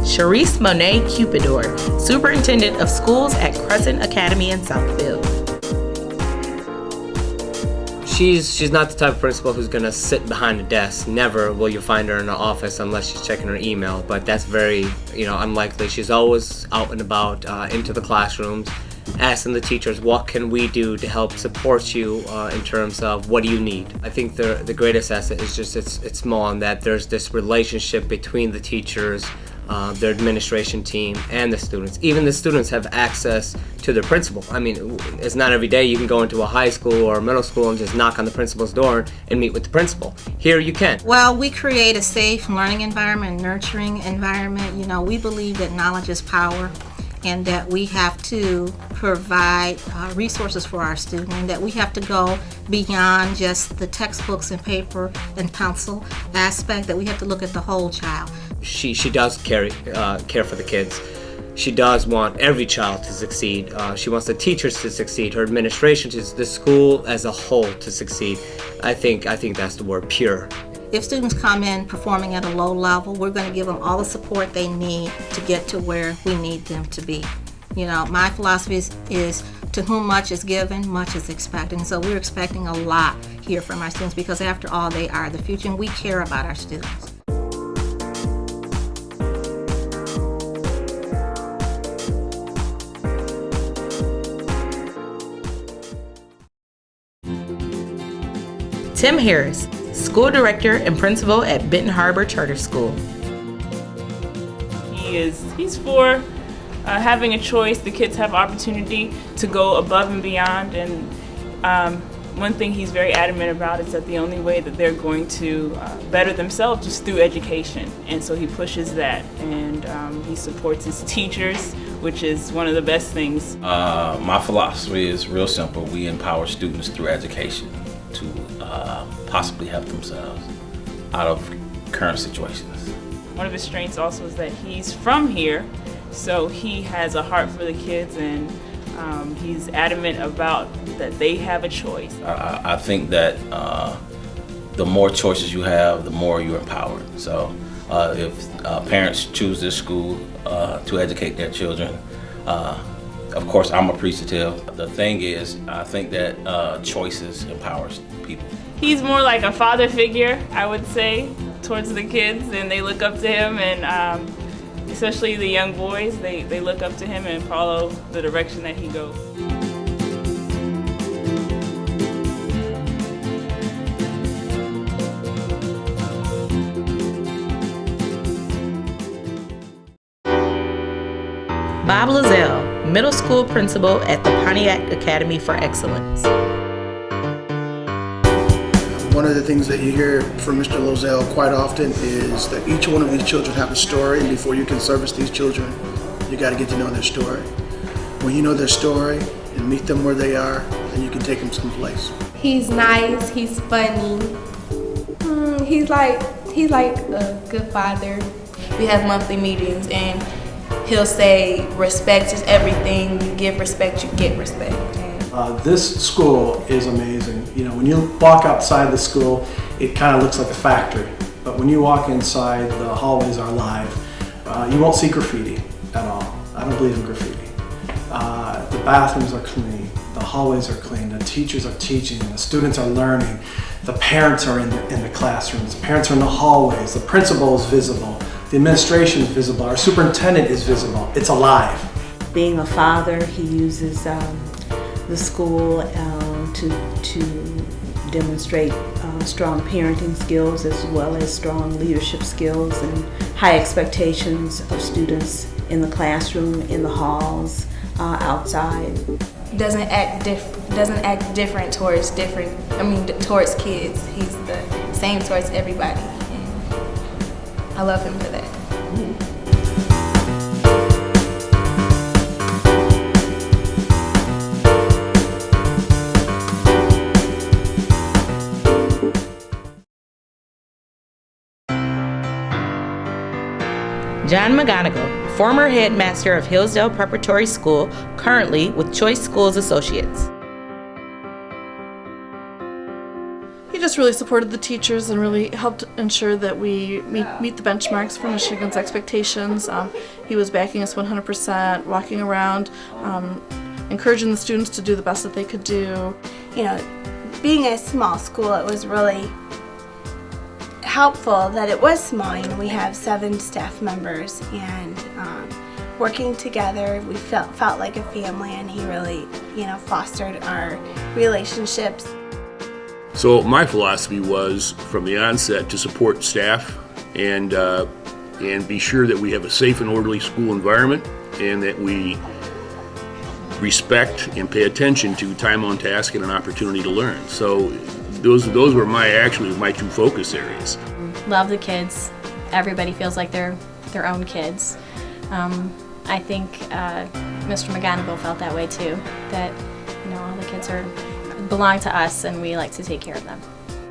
Cherise Monet Cupidore, Superintendent of Schools at Crescent Academy in Southfield. She's not the type of principal who's going to sit behind a desk. Never will you find her in the office unless she's checking her email, but that's very, unlikely. She's always out and about, into the classrooms, asking the teachers, what can we do to help support you in terms of what do you need? I think the greatest asset is just it's more on that there's this relationship between the teachers, their administration team, and the students. Even the students have access to their principal. I mean, it's not every day you can go into a high school or a middle school and just knock on the principal's door and meet with the principal. Here you can. Well, we create a safe learning environment, nurturing environment. We believe that knowledge is power, and that we have to provide resources for our students, and that we have to go beyond just the textbooks and paper and pencil aspect, that we have to look at the whole child. She does care for the kids. She does want every child to succeed. She wants the teachers to succeed, her administration, the school as a whole to succeed. I think that's the word, pure. If students come in performing at a low level, we're going to give them all the support they need to get to where we need them to be. My philosophy is to whom much is given, much is expected. And so we're expecting a lot here from our students, because after all, they are the future, and we care about our students. Tim Harris, School Director and Principal at Benton Harbor Charter School. He's for having a choice. The kids have opportunity to go above and beyond, and one thing he's very adamant about is that the only way that they're going to better themselves is through education, and so he pushes that, and he supports his teachers, which is one of the best things. My philosophy is real simple. We empower students through education to possibly help themselves out of current situations. One of his strengths also is that he's from here, so he has a heart for the kids, and he's adamant about that they have a choice. I think that the more choices you have, the more you're empowered. So if parents choose this school to educate their children, of course, I'm appreciative. The thing is, I think that choices empowers people. He's more like a father figure, I would say, towards the kids, and they look up to him, and especially the young boys, they look up to him and follow the direction that he goes. Bob Lozelle, Middle School Principal at the Pontiac Academy for Excellence. One of the things that you hear from Mr. Lozelle quite often is that each one of these children have a story, and before you can service these children, you got to get to know their story. When you know their story and meet them where they are, then you can take them someplace. He's nice, he's funny. He's like a good father. We have monthly meetings, and he'll say respect is everything. You give respect, you get respect. This school is amazing. When you walk outside the school, it kind of looks like a factory. But when you walk inside, the hallways are alive. You won't see graffiti at all. I don't believe in graffiti. The bathrooms are clean. The hallways are clean. The teachers are teaching. The students are learning. The parents are in the classrooms. The parents are in the hallways. The principal is visible. The administration is visible. Our superintendent is visible. It's alive. Being a father, he uses the school to demonstrate strong parenting skills, as well as strong leadership skills and high expectations of students in the classroom, in the halls, outside. Doesn't act different towards towards kids. He's the same towards everybody, and I love him for that. John McGonigle, former headmaster of Hillsdale Preparatory School, currently with Choice Schools Associates. He just really supported the teachers and really helped ensure that we meet the benchmarks for Michigan's expectations. He was backing us 100%, walking around, encouraging the students to do the best that they could do. You know, being a small school, it was really helpful that it was small. You know, we have 7 staff members, and working together, we felt like a family, and he really, you know, fostered our relationships. So my philosophy was, from the onset, to support staff and be sure that we have a safe and orderly school environment, and that we respect and pay attention to time on task and an opportunity to learn. So those were my 2 focus areas. Love the kids. Everybody feels like they're their own kids. I think Mr. McGonigle felt that way too. That all the kids belong to us, and we like to take care of them.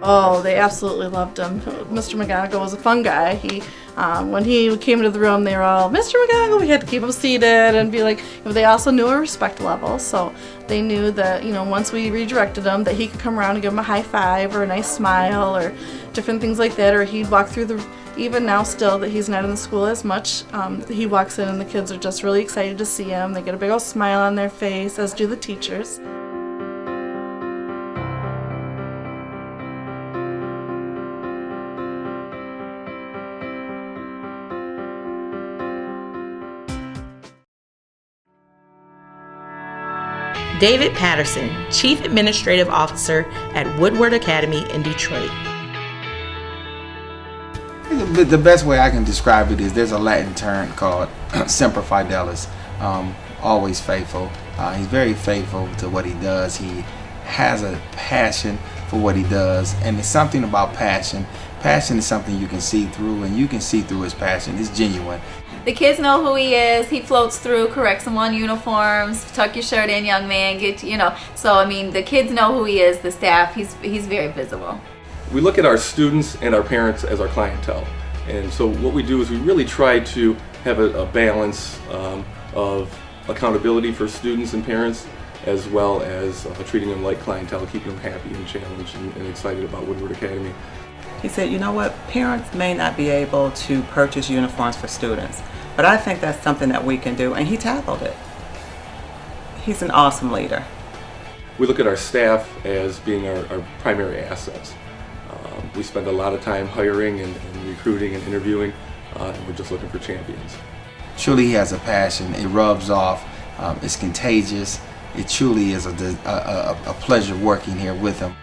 Oh, they absolutely loved him. Mr. McGonigle was a fun guy. When he came into the room, they were all, Mr. McGonigle, we had to keep him seated and be like, they also knew our respect level, so they knew that, once we redirected him, that he could come around and give him a high five or a nice smile or different things like that, or he'd walk through even now still that he's not in the school as much, he walks in and the kids are just really excited to see him. They get a big old smile on their face, as do the teachers. David Patterson, Chief Administrative Officer at Woodward Academy in Detroit. The best way I can describe it is there's a Latin term called Semper Fidelis, always faithful. He's very faithful to what he does. He has a passion for what he does, and it's something about passion. Passion is something you can see through, and you can see through his passion. It's genuine. The kids know who he is. He floats through, corrects them on uniforms, tuck your shirt in, young man, So, I mean, the kids know who he is, the staff. He's very visible. We look at our students and our parents as our clientele. And so what we do is we really try to have a balance of accountability for students and parents, as well as treating them like clientele, keeping them happy and challenged and excited about Woodward Academy. He said, you know what, parents may not be able to purchase uniforms for students, but I think that's something that we can do, and he tackled it. He's an awesome leader. We look at our staff as being our primary assets. We spend a lot of time hiring and recruiting and interviewing, and we're just looking for champions. Truly he has a passion. It rubs off. It's contagious. It truly is a pleasure working here with him.